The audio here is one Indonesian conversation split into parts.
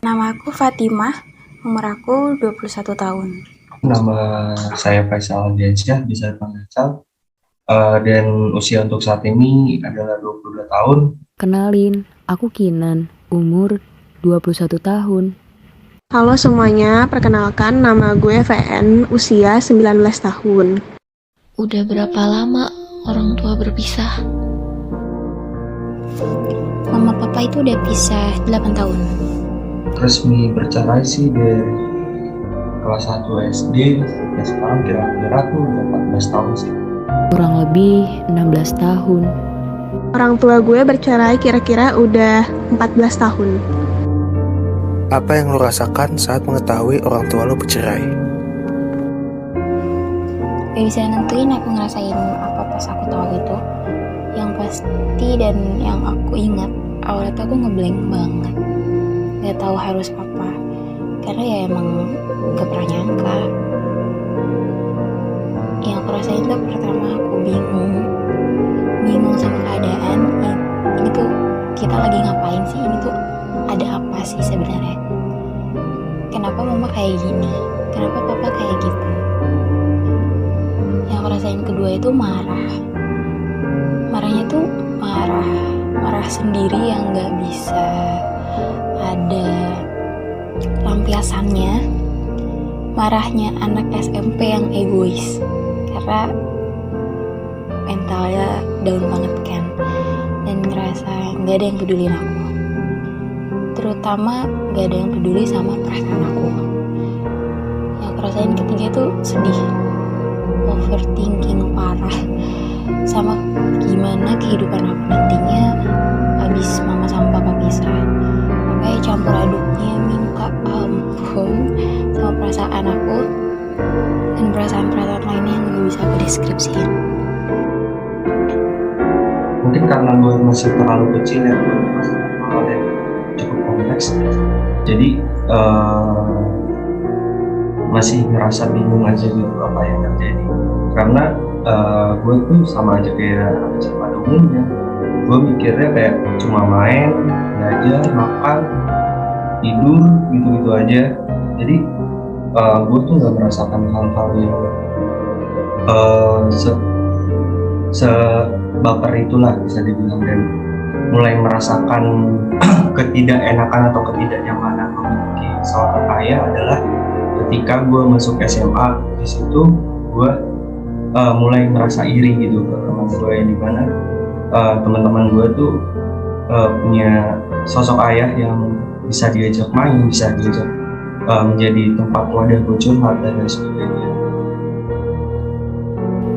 Nama aku Fatimah, umur aku 21 tahun. Nama saya Faisal Diansyah, bisa dipanggil Cal. Dan usia untuk saat ini adalah 22 tahun. Kenalin, aku Kinan, umur 21 tahun. Halo semuanya, perkenalkan nama gue VN, usia 19 tahun. Udah berapa lama orang tua berpisah? Mama papa itu udah pisah 8 tahun. Resmi bercerai sih dari kelas 1 SD, ya sekarang kira-kira tuh udah 14 tahun sih. Kurang lebih 16 tahun. Orang tua gue bercerai kira-kira udah 14 tahun. Apa yang lo rasakan saat mengetahui orang tua lo bercerai? Gak bisa nentuin aku ngerasain apa pas aku tahu itu. Yang pasti dan yang aku ingat, awalnya tuh aku ngeblank banget. Gak tahu harus apa. Karena ya emang gak pernah nyangka. Yang aku rasain tuh pertama aku bingung sama keadaan. Ini tuh kita lagi ngapain sih? Ini tuh ada apa sih sebenarnya? Kenapa mama kayak gini? Kenapa papa kayak gitu? Yang aku rasain kedua itu marah. Marahnya tuh marah sendiri yang gak bisa ada lampiasannya. Marahnya anak SMP yang egois karena mentalnya down banget kan, dan ngerasa gak ada yang peduli aku, terutama gak ada yang peduli sama perasaan aku. Yang aku rasain ketiga tuh sedih, overthinking parah sama gimana kehidupan aku nantinya abis mama sama papa pisah. Makanya campur aduknya minta ampun sama perasaan aku dan perasaan-perasaan lainnya yang gak bisa aku deskripsiin. Mungkin karena gue masih terlalu kecil ya, gue merasakan hal yang cukup kompleks. Jadi masih ngerasa bingung aja gitu apa yang terjadi. Karena gue tuh sama aja kayak anak pada umumnya. Gue mikirnya kayak cuma main, belajar, makan, tidur, gitu-gitu aja. Jadi gue tuh nggak merasakan hal-hal yang sebaper itulah bisa dibilang, dan mulai merasakan ketidakenakan atau ketidaknyamanan memiliki seorang ayah adalah ketika gue masuk SMA. Di situ gue mulai merasa iri gitu ke teman gue, yang dimana teman-teman gue tuh punya sosok ayah yang bisa diajak main, bisa diajak menjadi tempat wadah gue curhat dan lain sebagainya.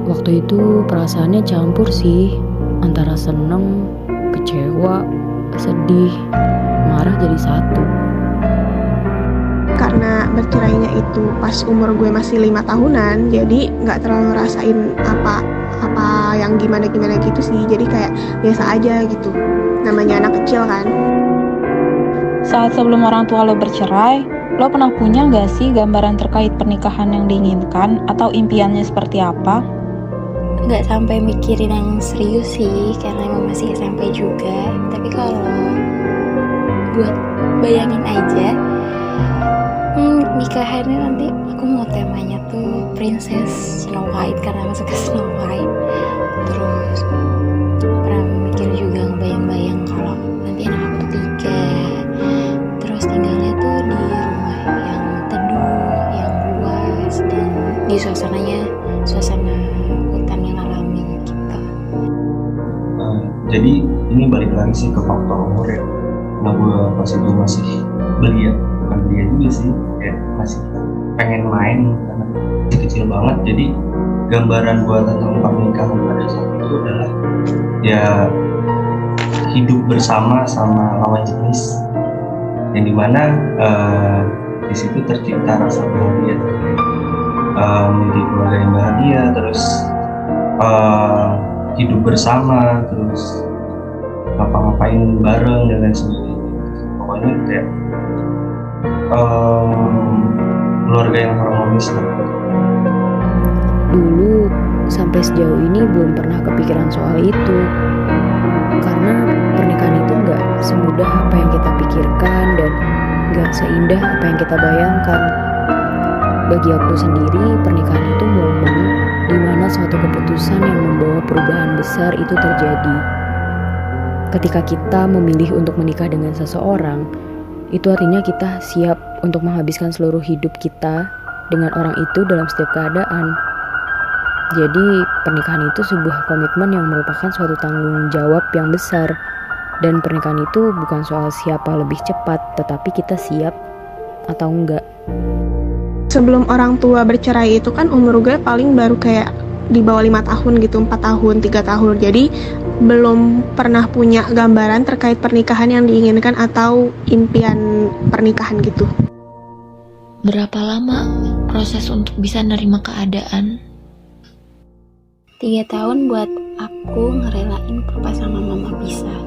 Waktu itu perasaannya campur sih, antara seneng, kecewa, sedih, marah jadi satu. Karena bercerainya itu pas umur gue masih 5 tahunan, jadi gak terlalu ngerasain apa yang gimana gitu sih. Jadi kayak biasa aja gitu, namanya anak kecil kan. Saat sebelum orang tua lo bercerai, lo pernah punya gak sih gambaran terkait pernikahan yang diinginkan atau impiannya seperti apa? Gak sampai mikirin yang serius sih, karena emang masih SMP juga. Tapi kalau buat bayangin aja, nikahannya nanti aku mau temanya tuh Princess Snow White, karena masuk ke Snow White. Terus pernah mikir juga, ngebayang-bayang kalau nanti anak aku tuh 3, terus tinggalnya tuh di rumah yang teduh, yang luas, dan di suasana hutan yang alami gitu. Jadi ini balik lagi sih ke faktor umur ya. Karena gue pas itu masih belia, bukan belia juga sih, kayak masih pengen main karena masih kecil banget. Jadi gambaran gue tentang pernikahan pada saat itu adalah ya hidup bersama sama lawan jenis, yang dimana di situ tercipta rasa bahagia, menjadi keluarga yang bahagia, terus hidup bersama, terus ngapa-ngapain bareng dan lain sebagainya. Pokoknya kayak keluarga yang harmonis lah. Dulu sampai sejauh ini belum pernah kepikiran soal itu, karena pernikahan itu gak semudah apa yang kita pikirkan, dan gak seindah apa yang kita bayangkan. Bagi aku sendiri, pernikahan itu momen di mana suatu keputusan yang membawa perubahan besar itu terjadi. Ketika kita memilih untuk menikah dengan seseorang, itu artinya kita siap untuk menghabiskan seluruh hidup kita dengan orang itu dalam setiap keadaan. Jadi, pernikahan itu sebuah komitmen yang merupakan suatu tanggung jawab yang besar. Dan pernikahan itu bukan soal siapa lebih cepat, tetapi kita siap atau enggak. Sebelum orang tua bercerai itu kan umur gue paling baru kayak di bawah 5 tahun gitu, 4 tahun, 3 tahun. Jadi belum pernah punya gambaran terkait pernikahan yang diinginkan atau impian pernikahan gitu. Berapa lama proses untuk bisa nerima keadaan? 3 tahun buat aku ngerelain papa sama mama pisah.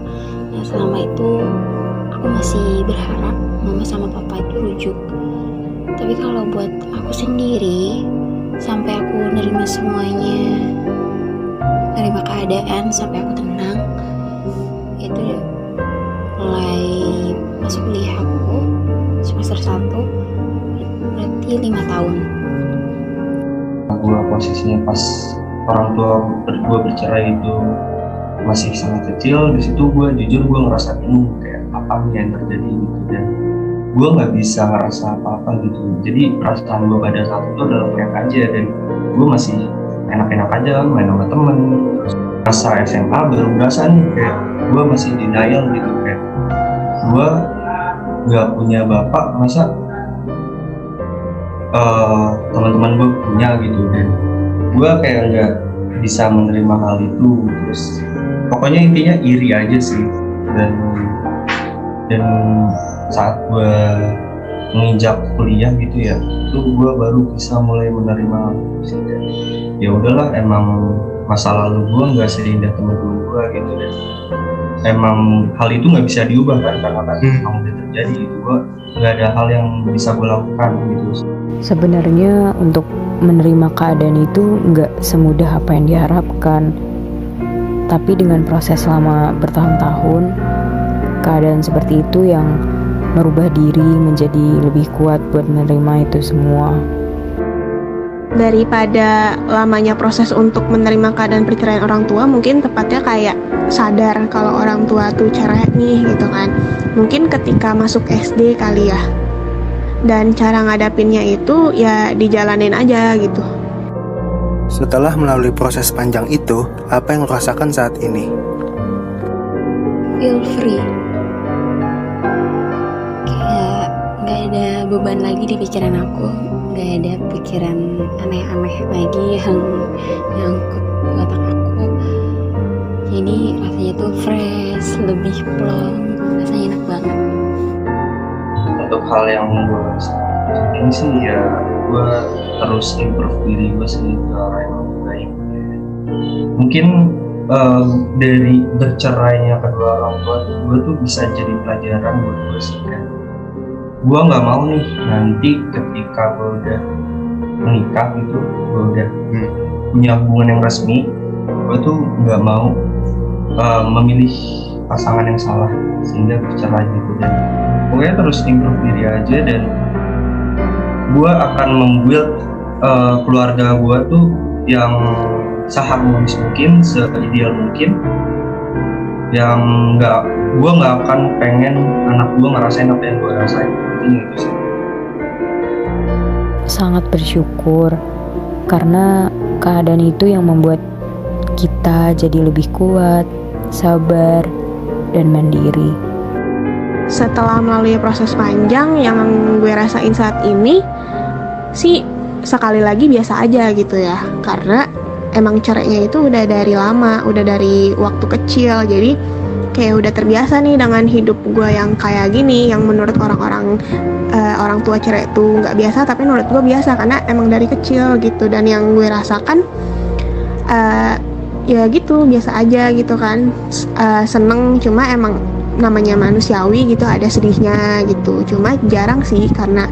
Nah, selama itu aku masih berharap mama sama papa itu rujuk. Tapi kalau buat aku sendiri, sampai aku nerima semuanya, nerima keadaan sampai aku tenang, itu mulai masuk kuliah aku semester 1, berarti 5 tahun. Gue posisinya pas orang tua gue bercerai itu masih sangat kecil. Di situ gue jujur gue ngerasa bingung kayak apa nih yang terjadi gitu, dan gue nggak bisa ngerasa apa-apa gitu. Jadi perasaan gue pada saat itu adalah kayak aja, dan gue masih enak-enak aja main sama temen. Terus masa SMA baru berasa nih kayak gue masih denial gitu, kayak gue nggak punya bapak, masa teman-teman gue punya gitu, dan gue kayak nggak bisa menerima hal itu. Terus pokoknya intinya iri aja sih. Dan saat gue menginjak kuliah gitu ya, itu gue baru bisa mulai menerima hal itu. Ya udahlah, emang masa lalu gue nggak seindah temen-temen gue gitu, dan emang hal itu nggak bisa diubah kan, karena kan emang udah terjadi gitu. Gue nggak ada hal yang bisa gue lakukan gitu. Sebenarnya untuk menerima keadaan itu nggak semudah apa yang diharapkan. Tapi dengan proses selama bertahun-tahun, keadaan seperti itu yang merubah diri menjadi lebih kuat buat menerima itu semua. Daripada lamanya proses untuk menerima keadaan perceraian orang tua, mungkin tepatnya kayak sadar kalau orang tua tuh cerai nih gitu kan. Mungkin ketika masuk SD kali ya. Dan cara ngadapinnya itu ya dijalanin aja gitu. Setelah melalui proses panjang itu, apa yang lo rasakan saat ini? Feel free. Kayak gak ada beban lagi di pikiran aku, gak ada pikiran aneh-aneh lagi yang nyangkut di otak aku. Jadi rasanya tuh fresh, lebih plong, rasanya enak banget. Untuk hal yang gue ini sih ya, gue terus improve diri gue sih ke arah yang lebih baik. Mungkin dari bercerainya kedua orang tua gue tuh bisa jadi pelajaran buat gue sih kan. Gue nggak mau nih nanti ketika gue udah menikah gitu, gue udah punya hubungan yang resmi, gue tuh nggak mau memilih pasangan yang salah sehingga bercerai gitu. Dan pokoknya terus improve diri aja, dan gue akan membuild keluarga gue tuh yang seharmonis mungkin, seideal mungkin, yang gue nggak akan pengen anak gue ngerasain apa yang gue rasain. Itu sih. Sangat bersyukur karena keadaan itu yang membuat kita jadi lebih kuat, sabar, dan mandiri. Setelah melalui proses panjang yang gue rasain saat ini sih, sekali lagi biasa aja gitu ya, karena emang cerainya itu udah dari lama, udah dari waktu kecil. Jadi kayak udah terbiasa nih dengan hidup gue yang kayak gini, yang menurut orang-orang orang tua cerai itu nggak biasa, tapi menurut gue biasa karena emang dari kecil gitu. Dan yang gue rasakan ya gitu, biasa aja gitu kan. Seneng, cuma emang namanya manusiawi gitu, ada sedihnya gitu. Cuma jarang sih, karena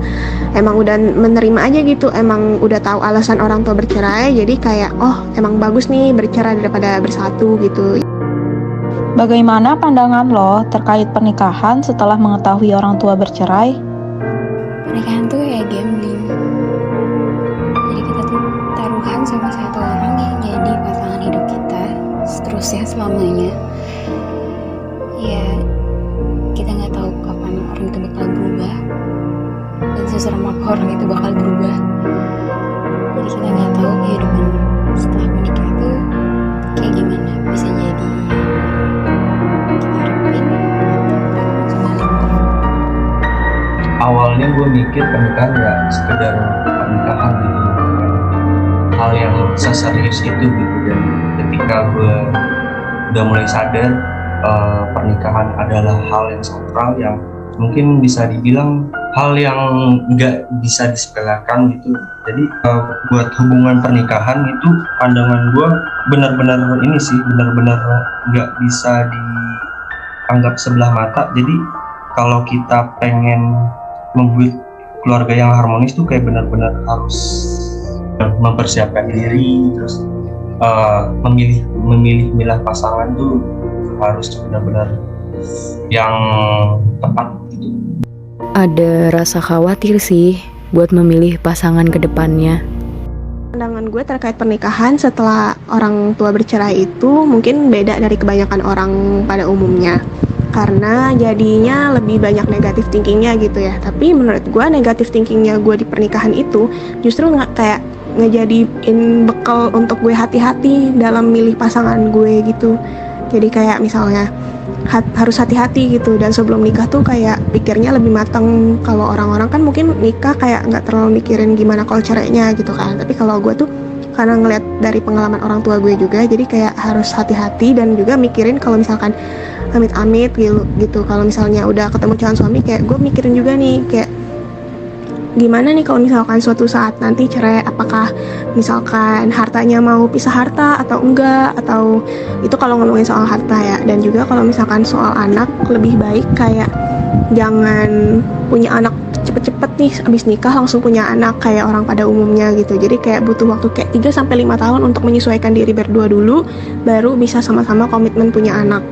emang udah menerima aja gitu, emang udah tahu alasan orang tua bercerai, jadi kayak oh emang bagus nih bercerai daripada bersatu gitu. Bagaimana pandangan lo terkait pernikahan setelah mengetahui orang tua bercerai? pernikahan tuh ya gambling. Jadi kita tuh taruhan sama satu orang yang jadi pasangan hidup kita seterusnya selamanya. Ya kita nggak tahu kapan orang itu bakal berubah dan seserem apa orang itu bakal berubah. Jadi kita nggak tahu kehidupan setelah menikah itu kayak gimana. Bisa jadi kita harapin sebaliknya. Awalnya gue mikir pernikahan ya sekedar pernikahan gitu, bukan hal yang seserius itu gitu. Dan ketika gue udah mulai sadar pernikahan adalah hal yang sakral, yang mungkin bisa dibilang hal yang nggak bisa disepelekan gitu. Jadi buat hubungan pernikahan itu pandangan gue benar-benar ini sih, benar-benar nggak bisa dianggap sebelah mata. Jadi kalau kita pengen membuat keluarga yang harmonis tuh kayak benar-benar harus mempersiapkan diri, terus memilih pasangan tuh harus benar-benar yang tepat gitu. Ada rasa khawatir sih buat memilih pasangan ke depannya. Pandangan gue terkait pernikahan setelah orang tua bercerai itu mungkin beda dari kebanyakan orang pada umumnya. Karena jadinya lebih banyak negatif thinkingnya gitu ya. Tapi menurut gue negatif thinkingnya gue di pernikahan itu justru kayak ngejadiin bekal untuk gue hati-hati dalam milih pasangan gue gitu. Jadi kayak misalnya harus hati-hati gitu, dan sebelum nikah tuh kayak pikirnya lebih matang. Kalau orang-orang kan mungkin nikah kayak nggak terlalu mikirin gimana culture-nya gitu kan. Tapi kalau gue tuh karena ngeliat dari pengalaman orang tua gue juga, jadi kayak harus hati-hati dan juga mikirin kalau misalkan amit-amit gitu. Kalau misalnya udah ketemu calon suami, kayak gue mikirin juga nih kayak gimana nih kalau misalkan suatu saat nanti cerai, apakah misalkan hartanya mau pisah harta atau enggak, atau itu kalau ngomongin soal harta ya. Dan juga kalau misalkan soal anak, lebih baik kayak jangan punya anak cepet-cepet nih abis nikah langsung punya anak kayak orang pada umumnya gitu. Jadi kayak butuh waktu kayak 3-5 tahun untuk menyesuaikan diri berdua dulu, baru bisa sama-sama komitmen punya anak.